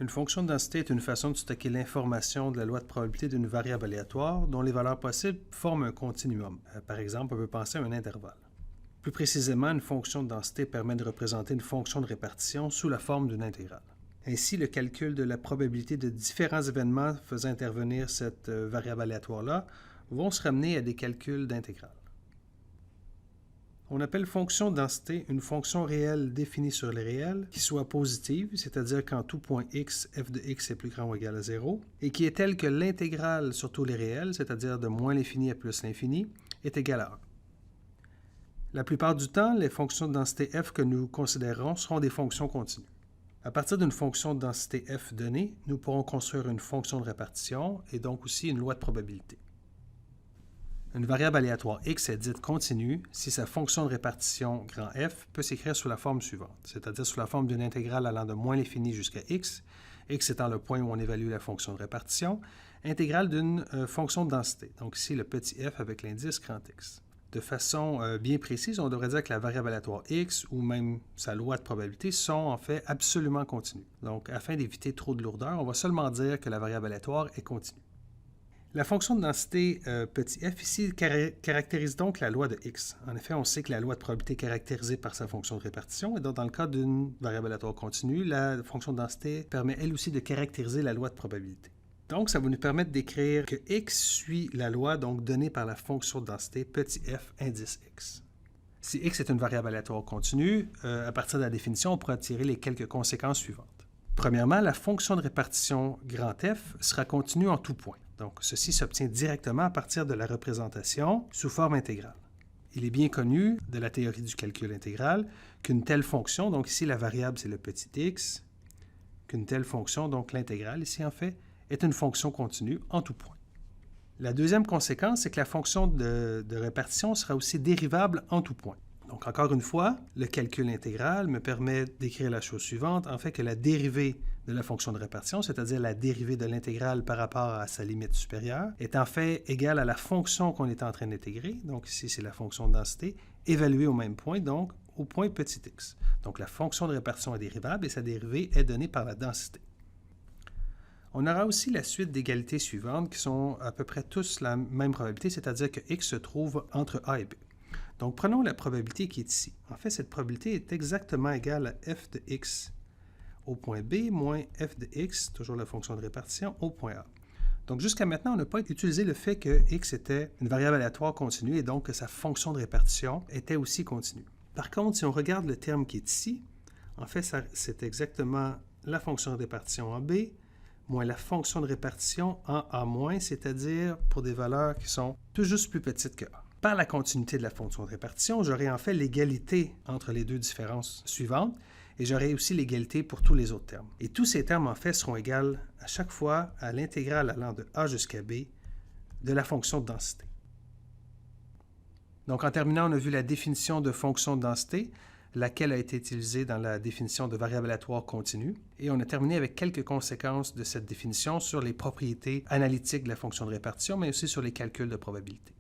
Une fonction de densité est une façon de stocker l'information de la loi de probabilité d'une variable aléatoire dont les valeurs possibles forment un continuum. Par exemple, on peut penser à un intervalle. Plus précisément, une fonction de densité permet de représenter une fonction de répartition sous la forme d'une intégrale. Ainsi, le calcul de la probabilité de différents événements faisant intervenir cette variable aléatoire-là vont se ramener à des calculs d'intégrale. On appelle fonction de densité une fonction réelle définie sur les réels qui soit positive, c'est-à-dire qu'en tout point x, f de x est plus grand ou égal à 0, et qui est telle que l'intégrale sur tous les réels, c'est-à-dire de moins l'infini à plus l'infini, est égale à 1. La plupart du temps, les fonctions de densité f que nous considérons seront des fonctions continues. À partir d'une fonction de densité f donnée, nous pourrons construire une fonction de répartition et donc aussi une loi de probabilité. Une variable aléatoire x est dite continue si sa fonction de répartition grand F peut s'écrire sous la forme suivante, c'est-à-dire sous la forme d'une intégrale allant de moins l'infini jusqu'à x, x étant le point où on évalue la fonction de répartition, intégrale d'une fonction de densité, donc ici le petit f avec l'indice grand X. De façon bien précise, on devrait dire que la variable aléatoire x ou même sa loi de probabilité sont en fait absolument continues. Donc afin d'éviter trop de lourdeur, on va seulement dire que la variable aléatoire est continue. La fonction de densité petit f ici caractérise donc la loi de x. En effet, on sait que la loi de probabilité est caractérisée par sa fonction de répartition, et donc dans le cas d'une variable aléatoire continue, la fonction de densité permet elle aussi de caractériser la loi de probabilité. Donc, ça va nous permettre d'écrire que x suit la loi donc donnée par la fonction de densité petit f indice x. Si x est une variable aléatoire continue, à partir de la définition, on pourra tirer les quelques conséquences suivantes. Premièrement, la fonction de répartition grand F sera continue en tout point. Donc, ceci s'obtient directement à partir de la représentation sous forme intégrale. Il est bien connu de la théorie du calcul intégral qu'une telle fonction, donc ici la variable c'est le petit x, qu'une telle fonction, donc l'intégrale ici en fait, est une fonction continue en tout point. La deuxième conséquence, c'est que la fonction de répartition sera aussi dérivable en tout point. Donc, encore une fois, le calcul intégral me permet d'écrire la chose suivante, en fait que la dérivée de la fonction de répartition, c'est-à-dire la dérivée de l'intégrale par rapport à sa limite supérieure, est en fait égale à la fonction qu'on est en train d'intégrer, donc ici c'est la fonction de densité, évaluée au même point, donc au point petit x. Donc la fonction de répartition est dérivable et sa dérivée est donnée par la densité. On aura aussi la suite d'égalités suivantes qui sont à peu près tous la même probabilité, c'est-à-dire que x se trouve entre a et b. Donc, prenons la probabilité qui est ici. En fait, cette probabilité est exactement égale à f de x au point B moins f de x, toujours la fonction de répartition, au point A. Donc, jusqu'à maintenant, on n'a pas utilisé le fait que x était une variable aléatoire continue et donc que sa fonction de répartition était aussi continue. Par contre, si on regarde le terme qui est ici, en fait, c'est exactement la fonction de répartition en B moins la fonction de répartition en A-, c'est-à-dire pour des valeurs qui sont tout juste plus petites que A. Par la continuité de la fonction de répartition, j'aurai en fait l'égalité entre les deux différences suivantes et j'aurai aussi l'égalité pour tous les autres termes. Et tous ces termes en fait seront égaux à chaque fois à l'intégrale allant de A jusqu'à B de la fonction de densité. Donc en terminant, on a vu la définition de fonction de densité, laquelle a été utilisée dans la définition de variable aléatoire continue. Et on a terminé avec quelques conséquences de cette définition sur les propriétés analytiques de la fonction de répartition, mais aussi sur les calculs de probabilité.